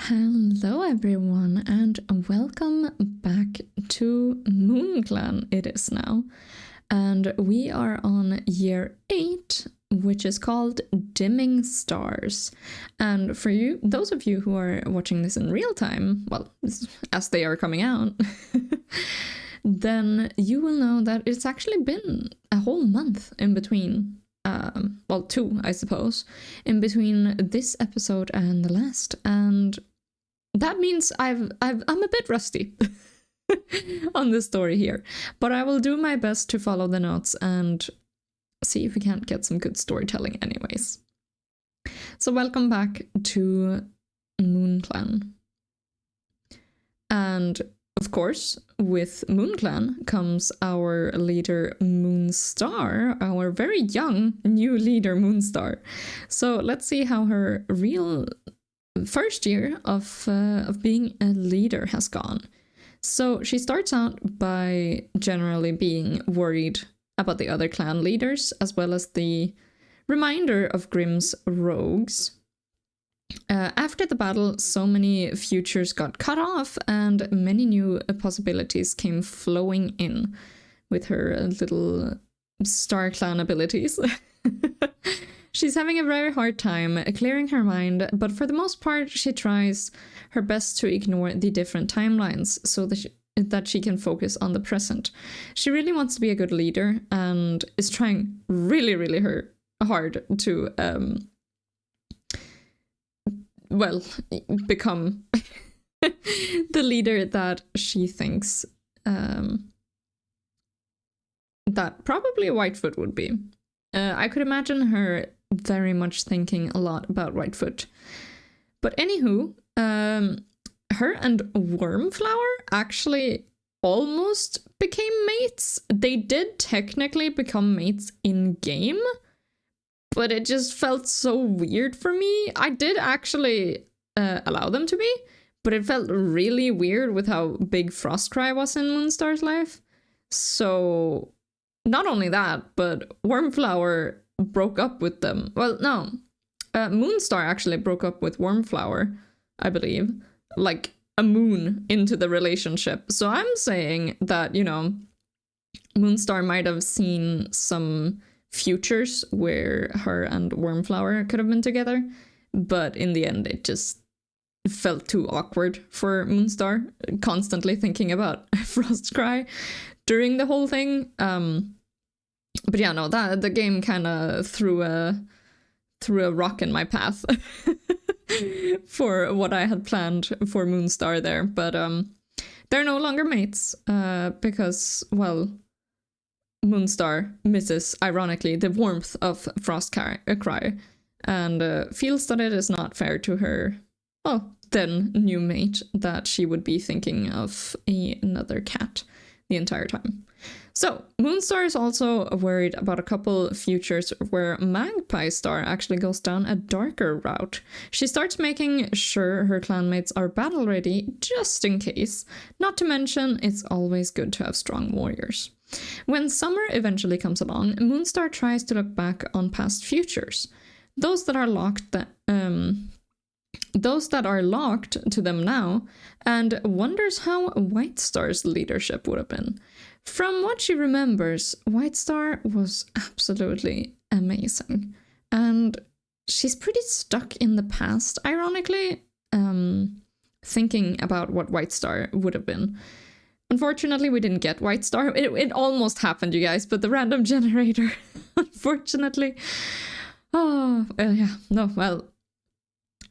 Hello everyone and welcome back to MoonClan it is now. And we are on year 8, which is called Dimming Stars. And for you, those of you who are watching this in real time, well, as they are coming out, then you will know that it's actually been a whole month in between. Well, 2, I suppose, in between this episode and the last, and that means I'm a bit rusty on the story here, but I will do my best to follow the notes and see if we can't get some good storytelling anyways. So welcome back to MoonClan. And of course, with MoonClan comes our leader Moonstar, our very young new leader Moonstar. So let's see how her real first year of being a leader has gone. So she starts out by generally being worried about the other clan leaders, as well as the reminder of Grimm's rogues. After the battle, so many futures got cut off and many new possibilities came flowing in with her little Star Clan abilities. She's having a very hard time clearing her mind, but for the most part, she tries her best to ignore the different timelines so that she can focus on the present. She really wants to be a good leader and is trying really hard to become the leader that she thinks that probably Whitefoot would be. I could imagine her very much thinking a lot about Whitefoot. But anywho, her and Wormflower actually almost became mates. They did technically become mates in game, but it just felt so weird for me. I did actually allow them to be, but it felt really weird with how big Frostcry was in Moonstar's life. So not only that, but Wormflower broke up with them. Well, no. Moonstar actually broke up with Wormflower, I believe. Like a moon into the relationship. So I'm saying that, you know, Moonstar might have seen some futures where her and Wormflower could have been together, but in the end it just felt too awkward for Moonstar, constantly thinking about Frostcry during the whole thing. But yeah, no, that the game kind of threw a rock in my path for what I had planned for Moonstar there. But they're no longer mates because, well, Moonstar misses, ironically, the warmth of Frostcry and feels that it is not fair to her, well, then new mate, that she would be thinking of another cat the entire time. So, Moonstar is also worried about a couple futures where Magpie Star actually goes down a darker route. She starts making sure her clanmates are battle ready just in case. Not to mention, it's always good to have strong warriors. When summer eventually comes along, Moonstar tries to look back on past futures. Those that are locked to them now, and wonders how White Star's leadership would have been. From what she remembers, White Star was absolutely amazing. And she's pretty stuck in the past, ironically, thinking about what White Star would have been. Unfortunately, we didn't get White Star. It almost happened, you guys, but the random generator, unfortunately.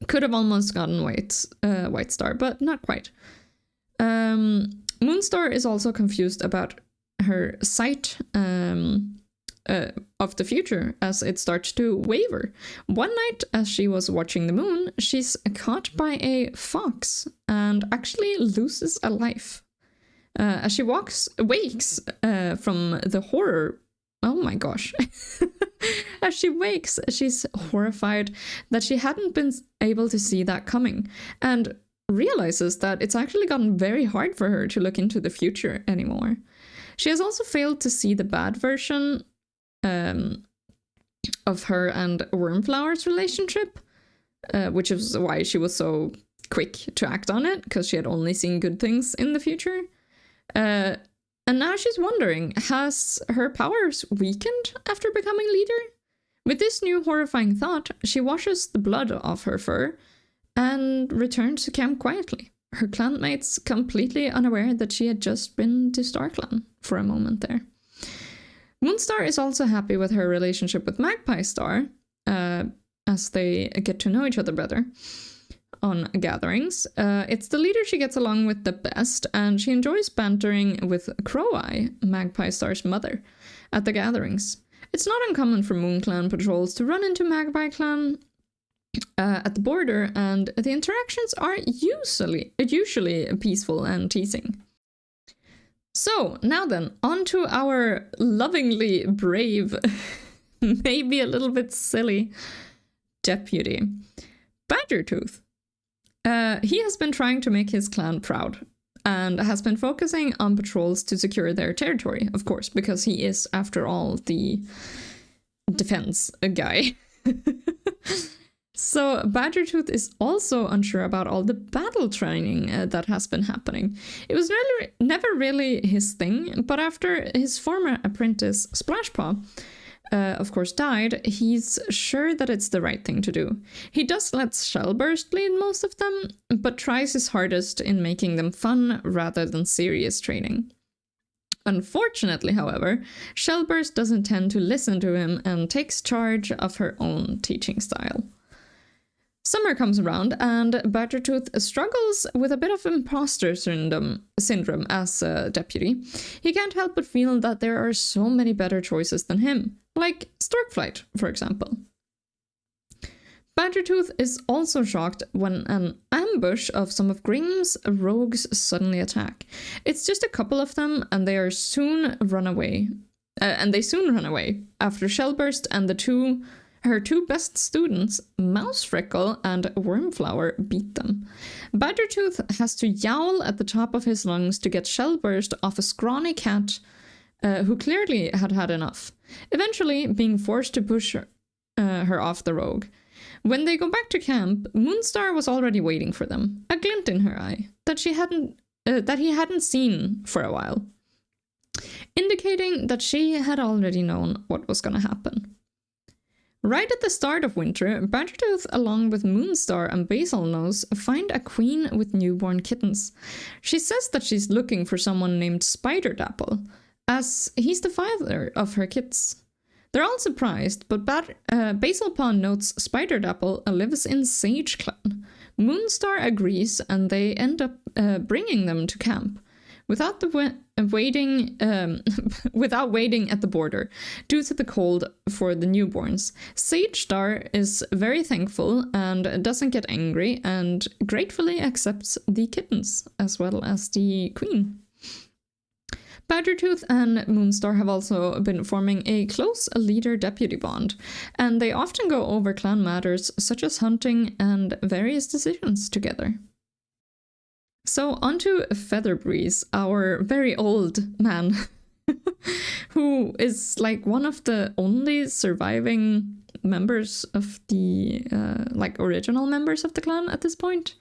Could have almost gotten White Star, but not quite. Moonstar is also confused about her sight of the future as it starts to waver. One night, as she was watching the moon, she's caught by a fox and actually loses a life. As she wakes from the horror. Oh my gosh. As she wakes, she's horrified that she hadn't been able to see that coming, and realizes that it's actually gotten very hard for her to look into the future anymore. She has also failed to see the bad version of her and Wormflower's relationship, which is why she was so quick to act on it because she had only seen good things in the future. And now she's wondering, has her powers weakened after becoming leader? With this new horrifying thought, she washes the blood off her fur and returns to camp quietly, her clanmates completely unaware that she had just been to StarClan for a moment there. Moonstar is also happy with her relationship with Magpie Star, as they get to know each other better on gatherings. It's the leader she gets along with the best, and she enjoys bantering with Crow-Eye, Magpie Star's mother, at the gatherings. It's not uncommon for Moon Clan patrols to run into Magpie Clan at the border, and the interactions are usually peaceful and teasing. So, now then, on to our lovingly brave, maybe a little bit silly, deputy, Badgertooth. He has been trying to make his clan proud, and has been focusing on patrols to secure their territory, of course, because he is, after all, the defense guy. So Badgertooth is also unsure about all the battle training that has been happening. It was never really his thing, but after his former apprentice Splashpaw, of course, died, he's sure that it's the right thing to do. He does let Shellburst lead most of them, but tries his hardest in making them fun rather than serious training. Unfortunately, however, Shellburst doesn't tend to listen to him and takes charge of her own teaching style. Summer comes around, and Badgertooth struggles with a bit of imposter syndrome as a deputy. He can't help but feel that there are so many better choices than him, like Storkflight, for example. Badgertooth is also shocked when an ambush of some of Grimm's rogues suddenly attack. It's just a couple of them, and they soon run away after Shellburst and her two best students, Mousefreckle and Wormflower, beat them. Badgertooth has to yowl at the top of his lungs to get Shellburst off a scrawny cat who clearly had had enough, eventually being forced to push her off the rogue. When they go back to camp, Moonstar was already waiting for them, a glint in her eye that he hadn't seen for a while, indicating that she had already known what was going to happen. Right at the start of winter, Badgertooth, along with Moonstar and Basilnose, find a queen with newborn kittens. She says that she's looking for someone named Spiderdapple, as he's the father of her kids. They're all surprised, but Basilpaw notes Spiderdapple lives in Sage Clan. Moonstar agrees, and they end up bringing them to camp, without waiting at the border, due to the cold for the newborns. Sage Star is very thankful and doesn't get angry, and gratefully accepts the kittens as well as the queen. Badgertooth and Moonstar have also been forming a close leader-deputy bond, and they often go over clan matters such as hunting and various decisions together. So onto Featherbreeze, our very old man, who is like one of the only surviving members of the, original members of the clan at this point,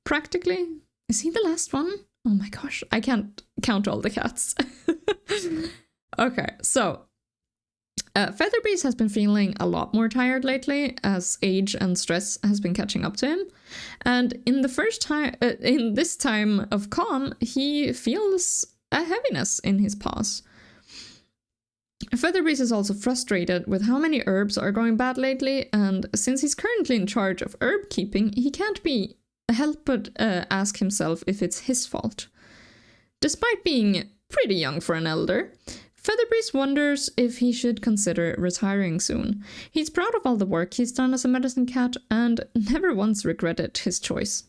practically. Is he the last one? Oh my gosh, I can't count all the cats. Okay, so Featherbreeze has been feeling a lot more tired lately as age and stress has been catching up to him. And in this time of calm, he feels a heaviness in his paws. Featherbreeze is also frustrated with how many herbs are going bad lately, and since he's currently in charge of herb keeping, he can't help but ask himself if it's his fault. Despite being pretty young for an elder, Featherbreeze wonders if he should consider retiring soon. He's proud of all the work he's done as a medicine cat and never once regretted his choice.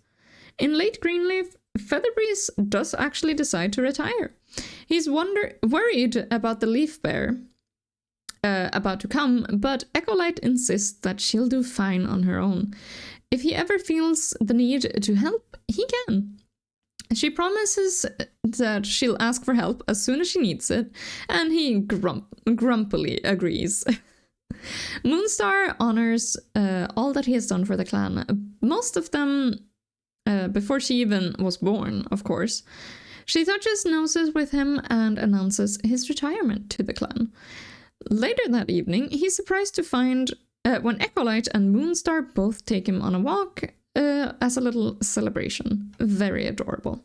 In late Greenleaf, Featherbreeze does actually decide to retire. He's worried about the leaf bear about to come, but Echolight insists that she'll do fine on her own. If he ever feels the need to help, he can. She promises that she'll ask for help as soon as she needs it, and he grumpily agrees. Moonstar honors all that he has done for the clan. Most of them before she even was born, of course. She touches noses with him and announces his retirement to the clan. Later that evening, he's surprised to find when Echolight and Moonstar both take him on a walk as a little celebration. Very adorable.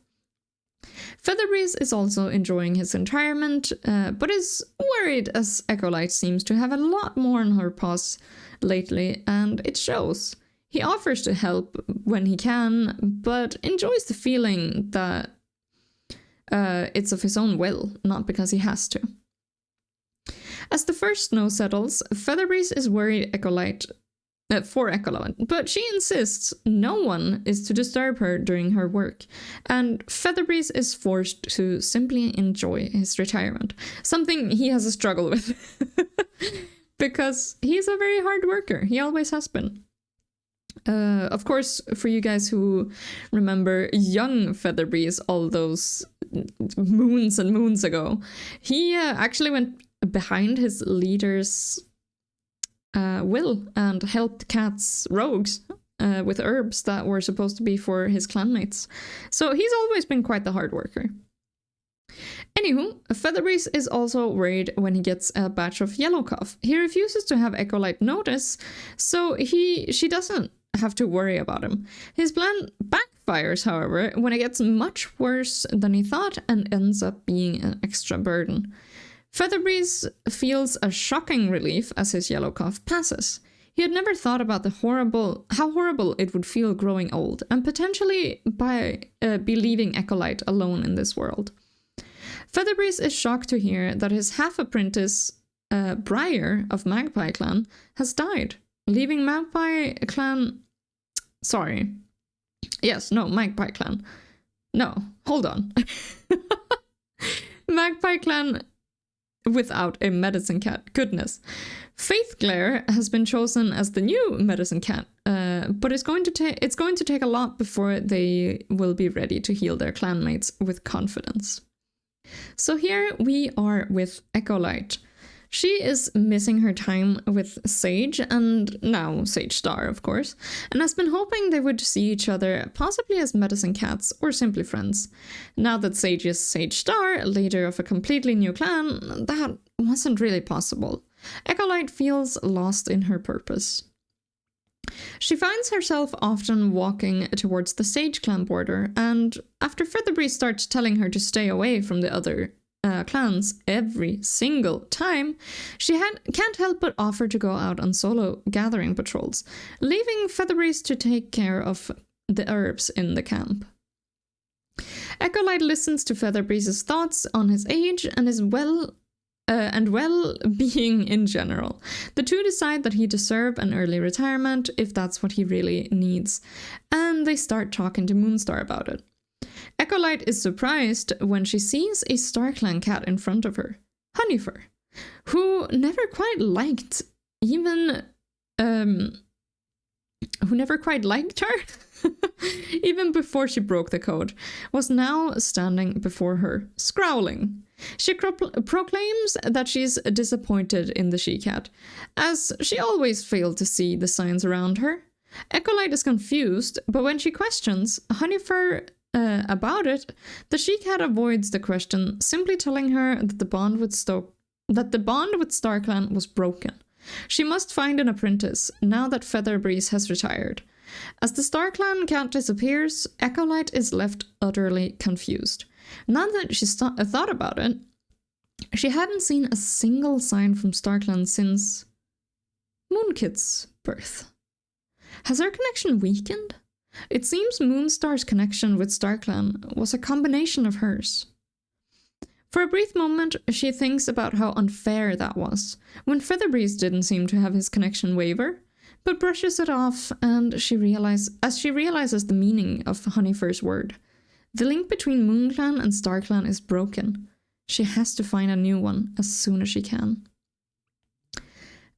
Featherbreeze is also enjoying his retirement, but is worried as Echolight seems to have a lot more on her paws lately, and it shows. He offers to help when he can, but enjoys the feeling that it's of his own will, not because he has to. As the first snow settles, Featherbreeze is worried for Echolight, but she insists no one is to disturb her during her work, and Featherbreeze is forced to simply enjoy his retirement, something he has a struggle with, because he's a very hard worker. He always has been. Of course, for you guys who remember young Featherbreeze all those moons and moons ago, he actually went behind his leader's will and helped Cat's rogues with herbs that were supposed to be for his clanmates. So he's always been quite the hard worker. Anywho, Featherbreeze is also worried when he gets a batch of yellow cough. He refuses to have Echolight notice, so she doesn't have to worry about him. His plan backfires, however, when it gets much worse than he thought and ends up being an extra burden. Featherbreeze feels a shocking relief as his yellow cough passes. He had never thought about how horrible it would feel growing old, and potentially be leaving Echolight alone in this world. Featherbreeze is shocked to hear that his half-apprentice, Briar of Magpie Clan, has died, leaving Magpie Clan... Magpie Clan. No, hold on. Magpie Clan without a medicine cat. Goodness. Faith Glare has been chosen as the new medicine cat, but it's going to take a lot before they will be ready to heal their clanmates with confidence. So here we are with Echolight. She is missing her time with Sage, and now Sage Star, of course, and has been hoping they would see each other possibly as medicine cats or simply friends. Now that Sage is Sage Star, leader of a completely new clan, that wasn't really possible. Echolight feels lost in her purpose. She finds herself often walking towards the Sage clan border, and after Featherbreeze starts telling her to stay away from the other clans every single time, she can't help but offer to go out on solo gathering patrols, leaving Featherbreeze to take care of the herbs in the camp. Echolight listens to Featherbreeze's thoughts on his age and his well-being in general. The two decide that he deserves an early retirement if that's what he really needs, and they start talking to Moonstar about it. Echolight is surprised when she sees a StarClan cat in front of her, Honeyfur, who never quite liked her, even before she broke the code, was now standing before her, scowling. She proclaims that she's disappointed in the she-cat, as she always failed to see the signs around her. Echolight is confused, but when she questions Honeyfur about it, the she-cat avoids the question, simply telling her that the bond with StarClan was broken. She must find an apprentice, now that Featherbreeze has retired. As the StarClan cat disappears, Echolight is left utterly confused. Now that she thought about it, she hadn't seen a single sign from StarClan since Moonkid's birth. Has her connection weakened? It seems Moonstar's connection with StarClan was a combination of hers. For a brief moment, she thinks about how unfair that was, when Featherbreeze didn't seem to have his connection waver, but brushes it off as she realizes the meaning of Honeyfur's word. The link between MoonClan and StarClan is broken. She has to find a new one as soon as she can.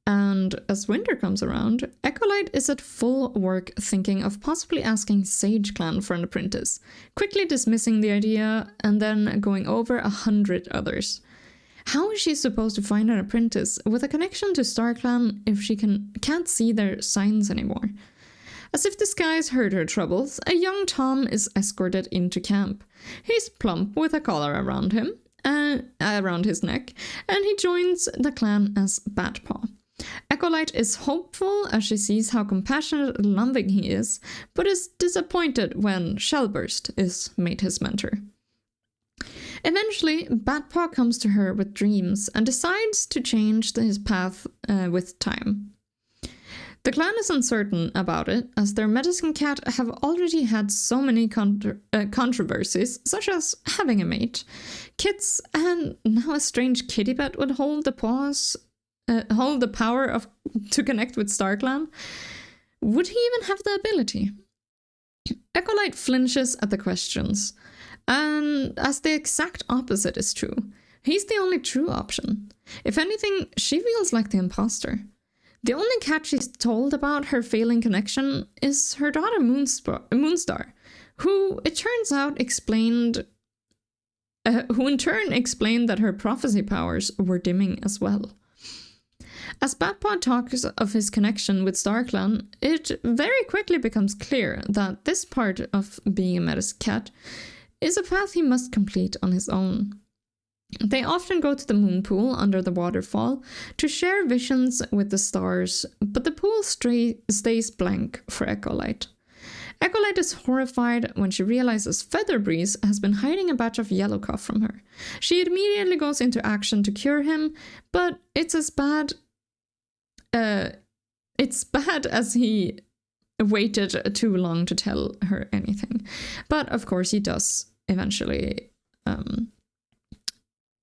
And as winter comes around, Echolight is at full work thinking of possibly asking Sage Clan for an apprentice, quickly dismissing the idea and then going over 100 others. How is she supposed to find an apprentice with a connection to StarClan if she can't see their signs anymore? As if the skies heard her troubles, a young Tom is escorted into camp. He's plump with a collar around him, around his neck, and he joins the clan as Batpaw. Echolight is hopeful as she sees how compassionate and loving he is, but is disappointed when Shellburst is made his mentor. Eventually, Batpaw comes to her with dreams and decides to change his path with time. The clan is uncertain about it, as their medicine cat have already had so many controversies, such as having a mate, kits, and now a strange kitty pet would hold the power to connect with StarClan. Would he even have the ability? Echolight flinches at the questions, and as the exact opposite is true. He's the only true option. If anything, she feels like the imposter. The only cat she's told about her failing connection is her daughter Moonstar, who it turns out who in turn explained that her prophecy powers were dimming as well. As Batpaw talks of his connection with StarClan, it very quickly becomes clear that this part of being a medicine cat is a path he must complete on his own. They often go to the moon pool under the waterfall to share visions with the stars, but the pool stays blank for Echolight. Echolight is horrified when she realizes Featherbreeze has been hiding a batch of yellow cough from her. She immediately goes into action to cure him, but it's bad as he waited too long to tell her anything. But of course he does eventually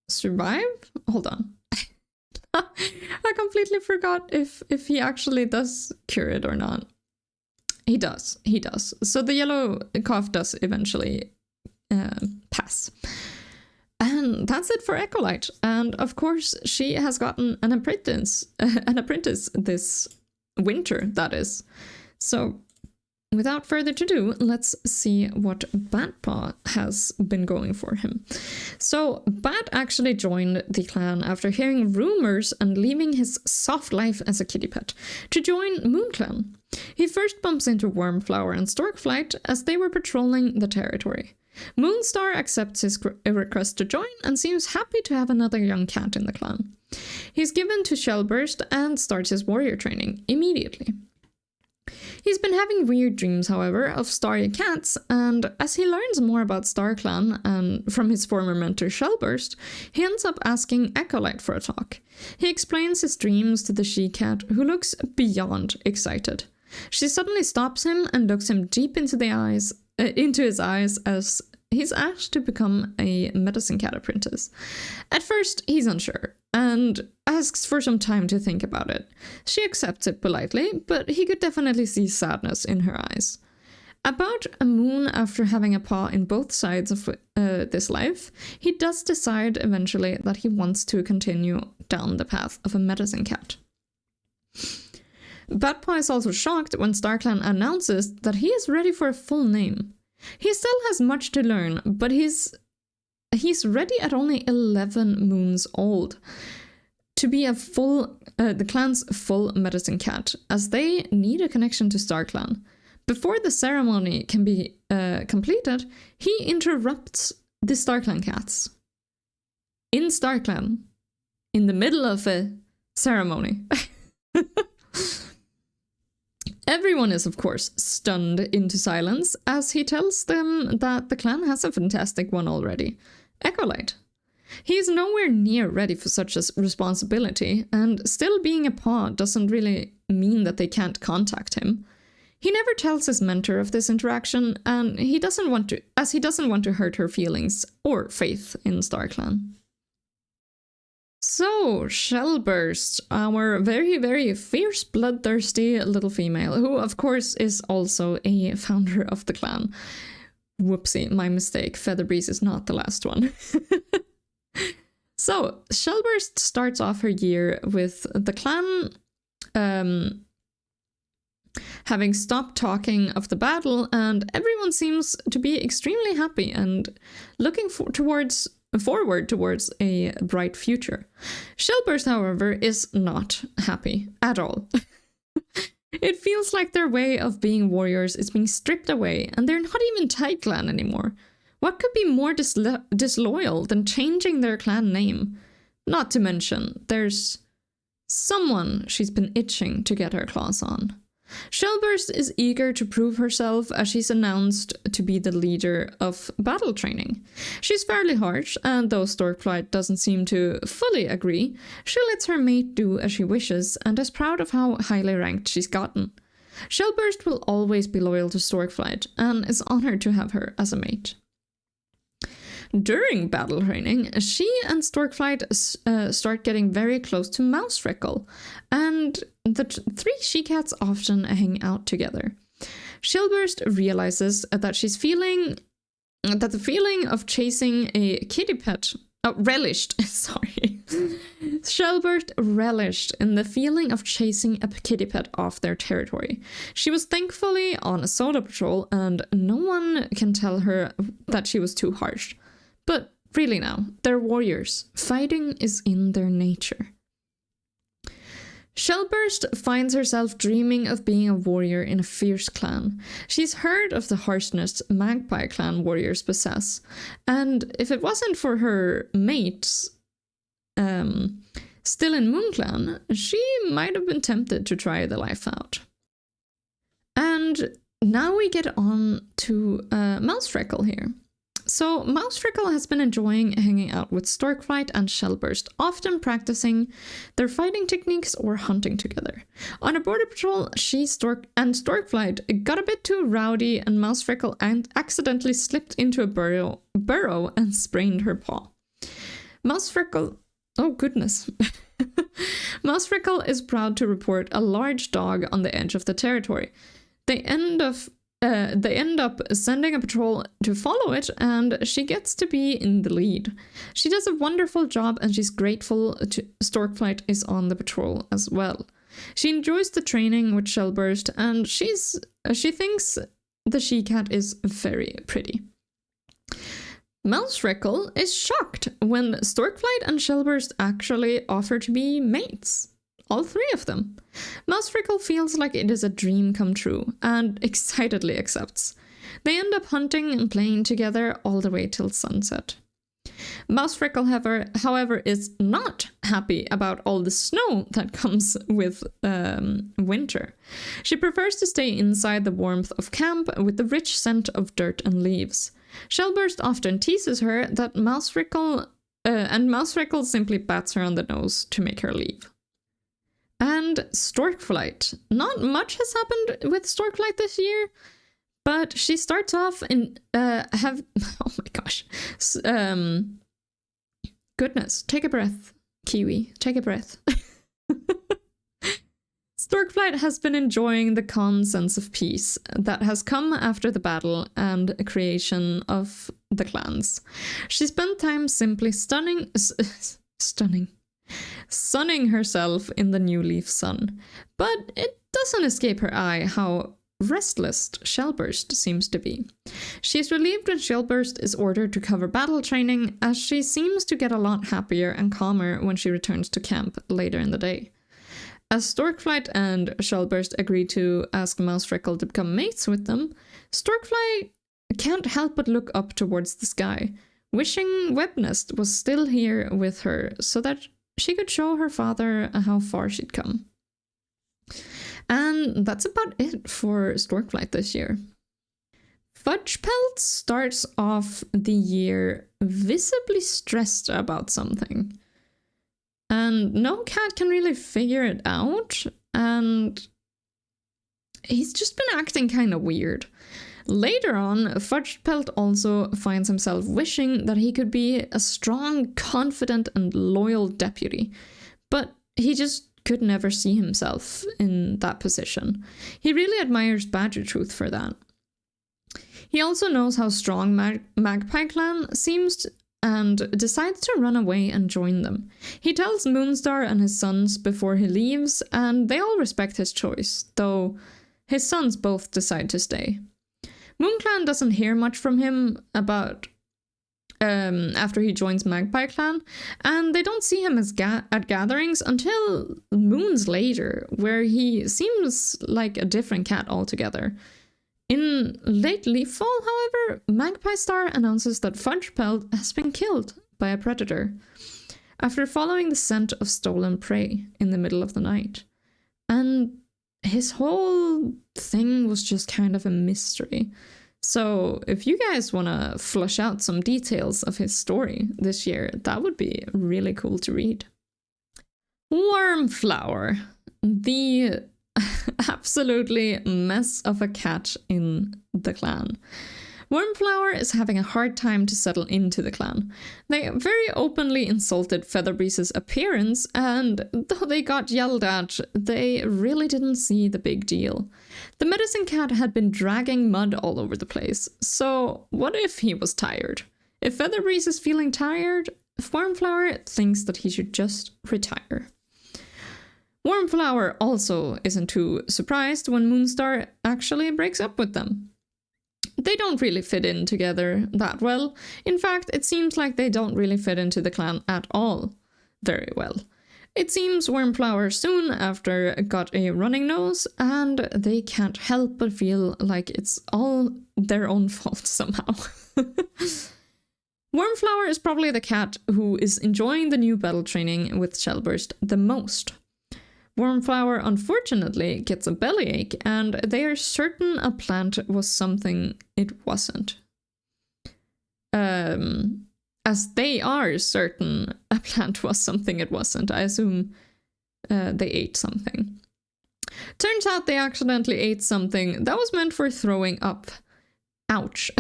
survive? Hold on. I completely forgot if he actually does cure it or not. He does. So the yellow cough does eventually pass. And that's it for Echolight. And of course, she has gotten an apprentice this winter, that is. So without further ado, let's see what Batpaw has been going for him. So Bat actually joined the clan after hearing rumors and leaving his soft life as a kitty pet to join MoonClan. He first bumps into Wormflower and Storkflight as they were patrolling the territory. Moonstar accepts his request to join and seems happy to have another young cat in the clan. He's given to Shellburst and starts his warrior training immediately. He's been having weird dreams, however, of starry cats, and as he learns more about StarClan and from his former mentor Shellburst, he ends up asking Echolight for a talk. He explains his dreams to the she-cat, who looks beyond excited. She suddenly stops him and looks him deep into his eyes as he's asked to become a medicine cat apprentice. At first, he's unsure and asks for some time to think about it. She accepts it politely, but he could definitely see sadness in her eyes. About a moon after having a paw in both sides of this life, he does decide eventually that he wants to continue down the path of a medicine cat. Batpaw is also shocked when StarClan announces that he is ready for a full name. He still has much to learn, but he's ready at only 11 moons old to be the clan's full medicine cat, as they need a connection to StarClan. Before the ceremony can be completed, he interrupts the StarClan cats. In StarClan, in the middle of a ceremony. Everyone is, of course, stunned into silence as he tells them that the clan has a fantastic one already, Echolight. He is nowhere near ready for such a responsibility, and still being a paw doesn't really mean that they can't contact him. He never tells his mentor of this interaction, and he doesn't want to hurt her feelings or faith in StarClan. So, Shellburst, our very, very fierce, bloodthirsty little female, who of course is also a founder of the clan. Whoopsie, my mistake, Featherbreeze is not the last one. So, Shellburst starts off her year with the clan having stopped talking of the battle, and everyone seems to be extremely happy and looking forward towards a bright future. Shellburst, however, is not happy at all. It feels like their way of being warriors is being stripped away, and they're not even Tight Clan anymore. What could be more disloyal than changing their clan name? Not to mention, there's someone she's been itching to get her claws on. Shellburst is eager to prove herself as she's announced to be the leader of battle training. She's fairly harsh, and though Storkflight doesn't seem to fully agree, she lets her mate do as she wishes and is proud of how highly ranked she's gotten. Shellburst will always be loyal to Storkflight and is honored to have her as a mate. During battle training, she and Storkflight start getting very close to Mousefreckle, and the three she-cats often hang out together. Shellburst realizes that the feeling of chasing a kitty pet Shellburst relished in the feeling of chasing a kitty pet off their territory. She was thankfully on a solo patrol, and no one can tell her that she was too harsh. But really now, they're warriors. Fighting is in their nature. Shellburst finds herself dreaming of being a warrior in a fierce clan. She's heard of the harshness Magpie clan warriors possess, and if it wasn't for her mates still in Moon Clan, she might have been tempted to try the life out. And now we get on to Mousefreckle here. So Mousefreckle has been enjoying hanging out with Storkflight and Shellburst, often practicing their fighting techniques or hunting together. On a border patrol, Storkflight got a bit too rowdy, and Mousefreckle accidentally slipped into a burrow and sprained her paw. Mousefreckle Mousefreckle is proud to report a large dog on the edge of the territory. They end up sending a patrol to follow it, and she gets to be in the lead. She does a wonderful job, and she's grateful to Storkflight is on the patrol as well. She enjoys the training with Shellburst, and she thinks the she-cat is very pretty. Mousefreckle is shocked when Storkflight and Shellburst actually offer to be mates. All three of them. Mousefreckle feels like it is a dream come true and excitedly accepts. They end up hunting and playing together all the way till sunset. Mousefreckle, however, is not happy about all the snow that comes with winter. She prefers to stay inside the warmth of camp with the rich scent of dirt and leaves. Shellburst often teases her that Mousefreckle simply bats her on the nose to make her leave. And Storkflight. Not much has happened with Storkflight this year, but she starts off in goodness, take a breath, Kiwi, take a breath. Storkflight has been enjoying the calm sense of peace that has come after the battle and creation of the clans. She spent time simply sunning herself in the new leaf sun, but it doesn't escape her eye how restless Shellburst seems to be. She is relieved when Shellburst is ordered to cover battle training, as she seems to get a lot happier and calmer when she returns to camp later in the day. As Storkflight and Shellburst agree to ask Mousefreckle to become mates with them, Storkflight can't help but look up towards the sky, wishing Webnest was still here with her so that she could show her father how far she'd come. And that's about it for Storkflight this year. Fudgepelt starts off the year visibly stressed about something. And no cat can really figure it out, and he's just been acting kind of weird. Later on, Fudgepelt also finds himself wishing that he could be a strong, confident, and loyal deputy, but he just could never see himself in that position. He really admires Badgertooth for that. He also knows how strong Magpie Clan seems and decides to run away and join them. He tells Moonstar and his sons before he leaves, and they all respect his choice, though his sons both decide to stay. MoonClan doesn't hear much from him about after he joins Magpie Clan, and they don't see him as at gatherings until moons later, where he seems like a different cat altogether. In late Leaffall, however, Magpie Star announces that Fudgepelt has been killed by a predator after following the scent of stolen prey in the middle of the night. And his whole thing was just kind of a mystery. So if you guys want to flush out some details of his story this year, that would be really cool to read. Wormflower, the absolutely mess of a cat in the clan. Wormflower is having a hard time to settle into the clan. They very openly insulted Featherbreeze's appearance, and though they got yelled at, they really didn't see the big deal. The medicine cat had been dragging mud all over the place, so what if he was tired? If Featherbreeze is feeling tired, Wormflower thinks that he should just retire. Wormflower also isn't too surprised when Moonstar actually breaks up with them. They don't really fit in together that well. In fact, it seems like they don't really fit into the clan at all very well. It seems Wormflower soon after got a running nose, and they can't help but feel like it's all their own fault somehow. Wormflower is probably the cat who is enjoying the new battle training with Shellburst the most. Wormflower unfortunately gets a bellyache, and they are certain a plant was something it wasn't. As they are certain a plant was something it wasn't. I assume they ate something. Turns out they accidentally ate something that was meant for throwing up. Ouch.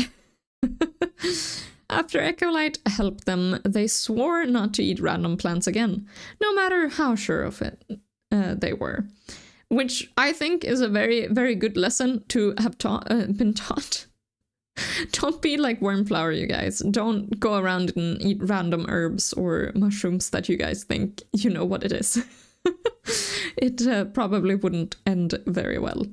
After Echolight helped them, they swore not to eat random plants again, no matter how sure of it they were. Which I think is a very, very good lesson to have been taught. Don't be like Wormflower, you guys. Don't go around and eat random herbs or mushrooms that you guys think you know what it is. It probably wouldn't end very well.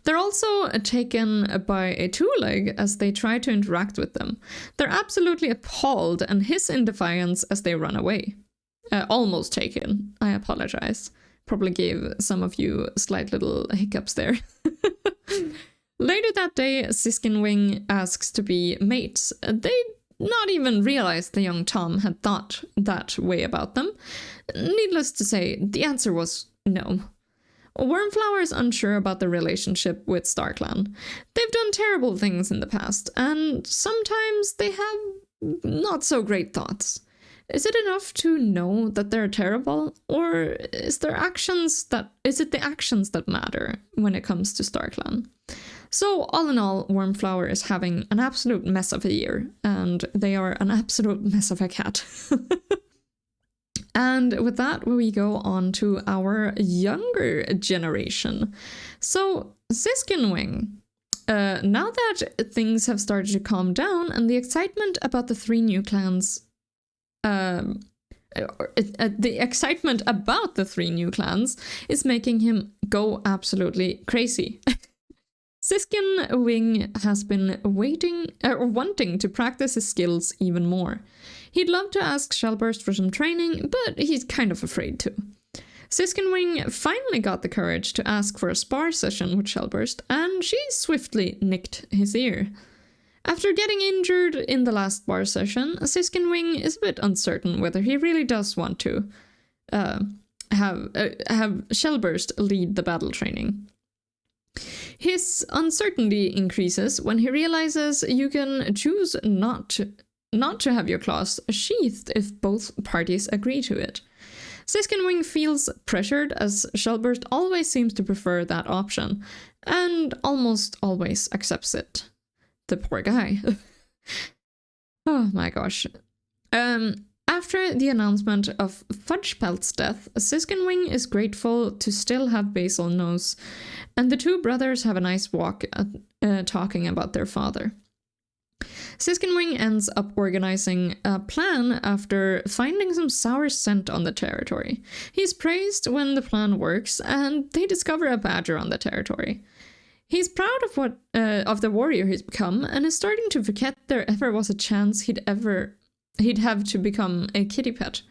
They're also taken by a two-leg as they try to interact with them. They're absolutely appalled and hiss in defiance as they run away. Almost taken. I apologize. Probably gave some of you slight little hiccups there. Later that day, Siskinwing asks to be mates. They not even realize the young Tom had thought that way about them. Needless to say, the answer was no. Wormflower is unsure about the relationship with StarClan. They've done terrible things in the past, and sometimes they have not so great thoughts. Is it enough to know that they're terrible, or is it the actions that matter when it comes to StarClan? So all in all, Wormflower is having an absolute mess of a year, and they are an absolute mess of a cat. And with that, we go on to our younger generation. So Siskinwing. Now that things have started to calm down and the excitement about the three new clans is making him go absolutely crazy. Siskinwing has been wanting to practice his skills even more. He'd love to ask Shellburst for some training, but he's kind of afraid to. Siskinwing finally got the courage to ask for a spar session with Shellburst, and she swiftly nicked his ear. After getting injured in the last bar session, Siskinwing is a bit uncertain whether he really does want to have Shellburst lead the battle training. His uncertainty increases when he realizes you can choose not to have your claws sheathed if both parties agree to it. Siskinwing feels pressured as Shellburst always seems to prefer that option, and almost always accepts it. The poor guy. Oh my gosh. After the announcement of Fudgepelt's death, Siskinwing is grateful to still have Basilnose, and the two brothers have a nice walk talking about their father. Siskinwing ends up organizing a plan after finding some sour scent on the territory. He's praised when the plan works, and they discover a badger on the territory. He's proud of what of the warrior he's become, and is starting to forget there ever was a chance he'd have to become a kitty pet.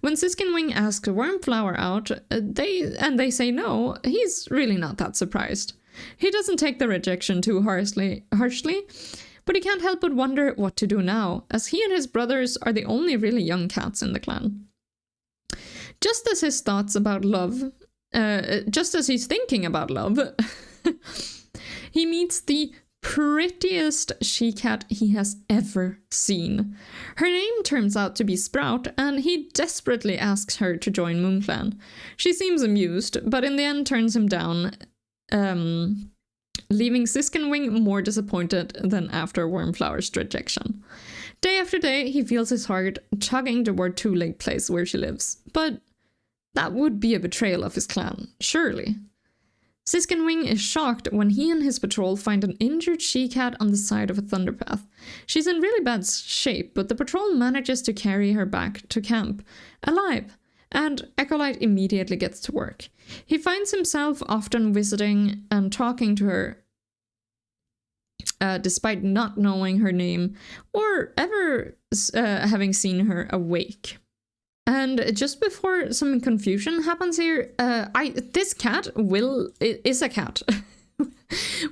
When Siskinwing asks Wormflower out, they say no, he's really not that surprised. He doesn't take the rejection too harshly, but he can't help but wonder what to do now, as he and his brothers are the only really young cats in the clan. Just as his thoughts about love, just as he's thinking about love, he meets the prettiest she-cat he has ever seen. Her name turns out to be Sprout, and he desperately asks her to join MoonClan. She seems amused, but in the end turns him down, leaving Siskinwing more disappointed than after Wormflower's rejection. Day after day, he feels his heart tugging toward Two Leg Place where she lives, but that would be a betrayal of his clan, surely. Siskinwing is shocked when he and his patrol find an injured she-cat on the side of a thunderpath. She's in really bad shape, but the patrol manages to carry her back to camp, alive, and Echolight immediately gets to work. He finds himself often visiting and talking to her, despite not knowing her name or ever having seen her awake. And just before some confusion happens here, this cat is a cat.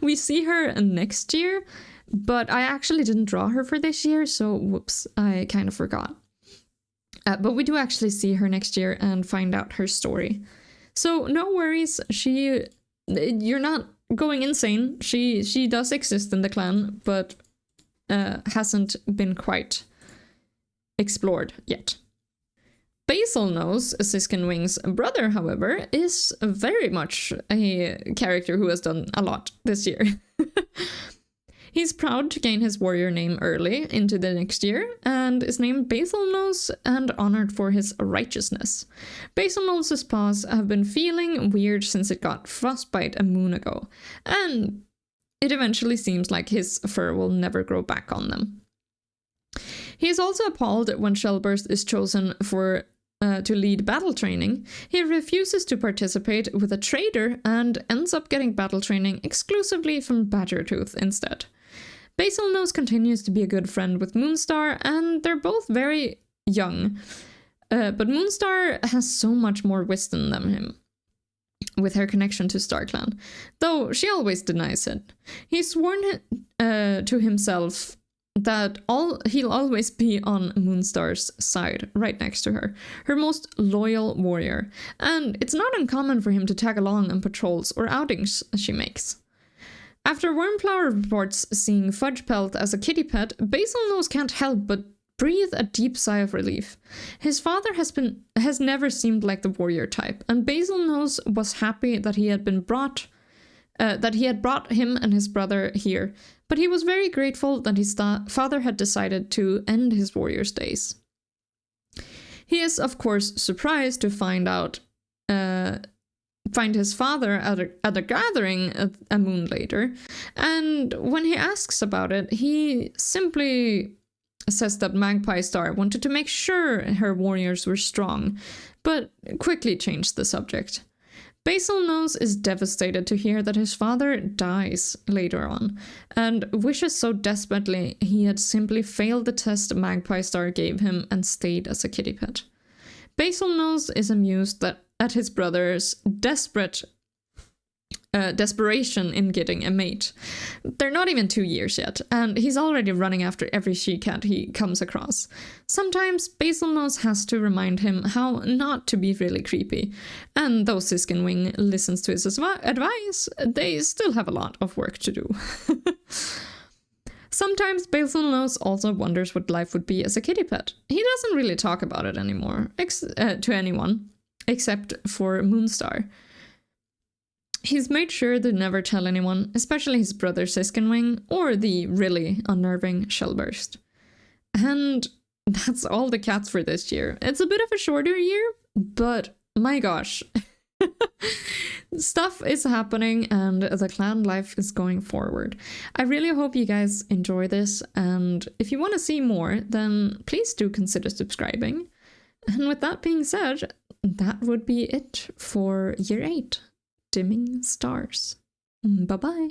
We see her next year, but I actually didn't draw her for this year, so whoops, I kind of forgot. But we do actually see her next year and find out her story. So no worries, you're not going insane. She does exist in the clan, but hasn't been quite explored yet. Basilnose, Siskinwing's brother, however, is very much a character who has done a lot this year. He's proud to gain his warrior name early into the next year, and is named Basilnose and honored for his righteousness. Basilnose's paws have been feeling weird since it got frostbite a moon ago, and it eventually seems like his fur will never grow back on them. He is also appalled when Shellburst is chosen to lead battle training. He refuses to participate with a trader and ends up getting battle training exclusively from Badgertooth instead. Basilnose continues to be a good friend with Moonstar, and they're both very young. But Moonstar has so much more wisdom than him, with her connection to StarClan, though she always denies it. He's sworn to himself that he'll always be on Moonstar's side, right next to her, her most loyal warrior, and it's not uncommon for him to tag along on patrols or outings she makes. After Wormflower reports seeing Fudgepelt as a kitty pet, Basilnose can't help but breathe a deep sigh of relief. His father has never seemed like the warrior type, and Basilnose was happy that he had brought him and his brother here, but he was very grateful that his father had decided to end his warrior's days. He is, of course, surprised to find his father at a gathering a moon later, and when he asks about it, he simply says that Magpie Star wanted to make sure her warriors were strong, but quickly changed the subject. Basilnose is devastated to hear that his father dies later on, and wishes so desperately he had simply failed the test Magpie Star gave him and stayed as a kitty pet. Basilnose is amused at his brother's desperation in getting a mate. They're not even 2 years yet, and he's already running after every she-cat he comes across. Sometimes Basilnose has to remind him how not to be really creepy, and though Siskinwing listens to his advice, they still have a lot of work to do. Sometimes Basilnose also wonders what life would be as a kitty pet. He doesn't really talk about it anymore, to anyone, except for Moonstar. He's made sure to never tell anyone, especially his brother Siskinwing or the really unnerving Shellburst. And that's all the cats for this year. It's a bit of a shorter year, but my gosh. Stuff is happening and the clan life is going forward. I really hope you guys enjoy this, and if you want to see more, then please do consider subscribing. And with that being said, that would be it for year 8. Dimming Stars. Bye-bye.